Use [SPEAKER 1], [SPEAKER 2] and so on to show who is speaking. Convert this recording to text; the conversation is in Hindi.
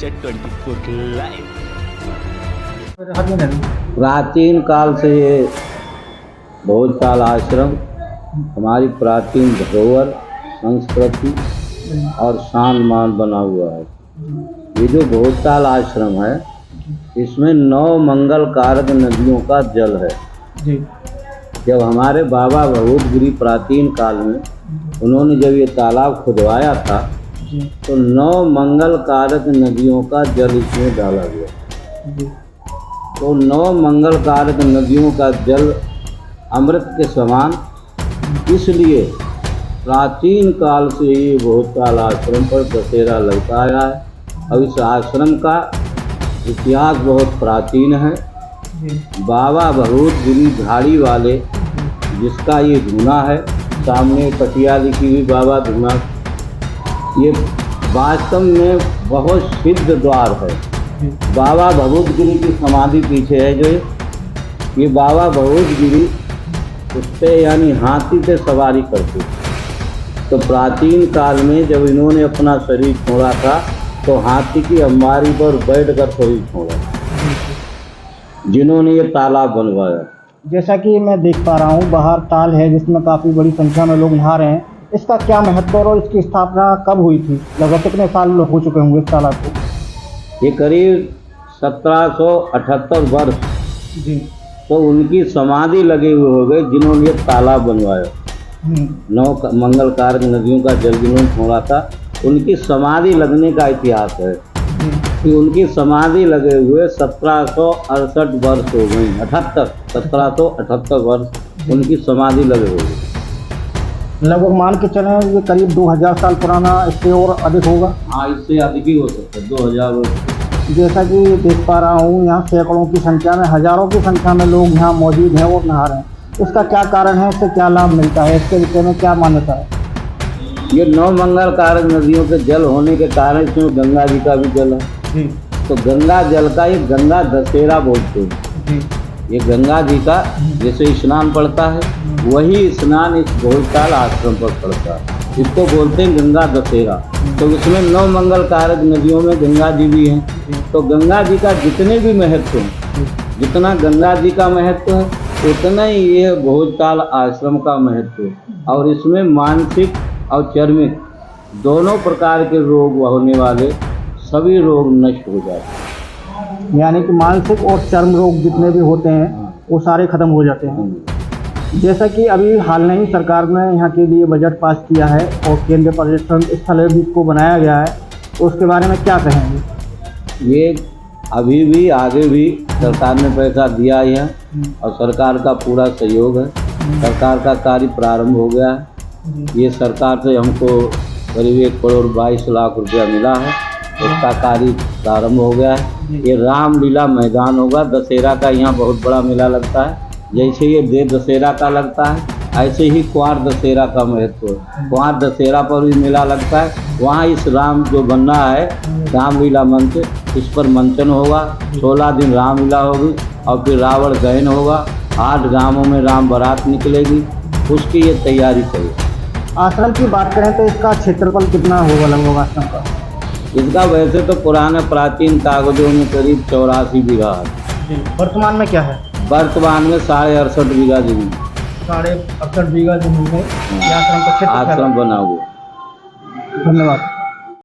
[SPEAKER 1] 24 लाइव।
[SPEAKER 2] प्राचीन काल से ये भोजताल आश्रम हमारी प्राचीन धरोहर, संस्कृति और शान मान बना हुआ है। ये जो भोजताल आश्रम है, इसमें 9 मंगल कारक नदियों का जल है। जब हमारे बाबा भगवतगिरी प्राचीन काल में उन्होंने जब ये तालाब खुदवाया था, तो 9 मंगल कारक नदियों का जल इसमें डाला गया। तो 9 मंगल कारक नदियों का जल अमृत के समान, इसलिए प्राचीन काल से ये भोजताल आश्रम पर दशहरा लगता आया है। अब इस आश्रम का इतिहास बहुत प्राचीन है। बाबा भगवतगिरी झाड़ी वाले, जिसका ये धूना है, सामने पटिया लिखी हुई बाबा धूना, ये वास्तव में बहुत सिद्ध द्वार है। बाबा भगवतगिरी की समाधि पीछे है। जो ये बाबा भगवतगिरी उस पे यानी हाथी पे सवारी करते। तो प्राचीन काल में जब इन्होंने अपना शरीर छोड़ा था, तो हाथी की अंबारी पर बैठकर शरीर छोड़ा, जिन्होंने ये तालाब बनवाया।
[SPEAKER 3] जैसा कि मैं देख पा रहा हूँ, बाहर ताल है जिसमें काफ़ी बड़ी संख्या में लोग नहा रहे हैं। इसका क्या महत्व और इसकी स्थापना कब हुई थी? लगभग कितने साल हो चुके होंगे इस तालाब को?
[SPEAKER 2] ये करीब 1778 वर्ष
[SPEAKER 3] जी।
[SPEAKER 2] तो उनकी समाधि लगे हुए हो गए, जिन्होंने ये तालाब बनवाया। 9 मंगल कारक नदियों का जल जिन्होंने छोड़ा था, उनकी समाधि लगने का इतिहास है कि उनकी समाधि लगे हुए 1768 वर्ष हो गई। 1778 वर्ष उनकी समाधि लगे हुए।
[SPEAKER 3] लगभग मान के चलें ये करीब 2000 साल पुराना, इससे और अधिक होगा?
[SPEAKER 2] हाँ, इससे अधिक ही हो सकता है, 2000 वर्ष।
[SPEAKER 3] जैसा कि देख पा रहा हूँ, यहाँ सैकड़ों की संख्या में, हजारों की संख्या में लोग यहाँ मौजूद हैं और नहा रहे हैं। इसका क्या कारण है? इससे क्या लाभ मिलता है? इसके विषय में क्या मान्यता है?
[SPEAKER 2] ये 9 मंगल कारक नदियों के जल होने के कारण इसमें गंगा जी का भी जल है। तो गंगा जल का ये गंगा दशहरा बोलते हैं। ये गंगा जी का जैसे स्नान पड़ता है, वही स्नान इस भोजताल आश्रम पर पड़ता है। इसको बोलते हैं गंगा दशहरा। तो इसमें 9 मंगल कारक नदियों में गंगा जी भी हैं। तो गंगा जी का जितने भी महत्व हैं, जितना गंगा जी का महत्व है, उतना ही ये भोजताल आश्रम का महत्व है। और इसमें मानसिक और चर्मिक दोनों प्रकार के रोग होने वाले सभी रोग नष्ट हो जाते हैं।
[SPEAKER 3] यानी कि मानसिक और चर्म रोग जितने भी होते हैं वो सारे खत्म हो जाते हैं। जैसा कि अभी हाल में ही सरकार ने यहाँ के लिए बजट पास किया है और केंद्रीय पर्यटन स्थल भी को बनाया गया है, तो उसके बारे में क्या कहेंगे?
[SPEAKER 2] ये अभी भी आगे भी सरकार ने पैसा दिया ही है और सरकार का पूरा सहयोग है। सरकार का कार्य प्रारंभ हो गया है। ये सरकार से हमको करीब 1 करोड़ 22 लाख रुपया मिला है। उसका कार्य प्रारंभ हो गया है। ये रामलीला मैदान होगा। दशहरा का यहाँ बहुत बड़ा मेला लगता है। जैसे ये देव दशहरा का लगता है, ऐसे ही कुंवार दशहरा का महत्व है। कुंवार दशहरा पर भी मेला लगता है। वहाँ इस राम जो बनना है, रामलीला मंच, इस पर मंचन होगा। 16 दिन रामलीला होगी और फिर रावण दहन होगा। 8 गांवों में राम बारात निकलेगी। उसकी ये तैयारी करेगी।
[SPEAKER 3] आश्रम की बात करें तो इसका क्षेत्रफल कितना होगा लगभग आश्रम का?
[SPEAKER 2] इसका वैसे तो पुराने प्राचीन कागजों में करीब 84 बीघा है।
[SPEAKER 3] वर्तमान में क्या है?
[SPEAKER 2] वर्तमान में 68.5 बीघा जमीन,
[SPEAKER 3] 68.5 बीघा जमीन में आश्रम का क्षेत्र
[SPEAKER 2] आश्रम बना हुआ।
[SPEAKER 3] धन्यवाद।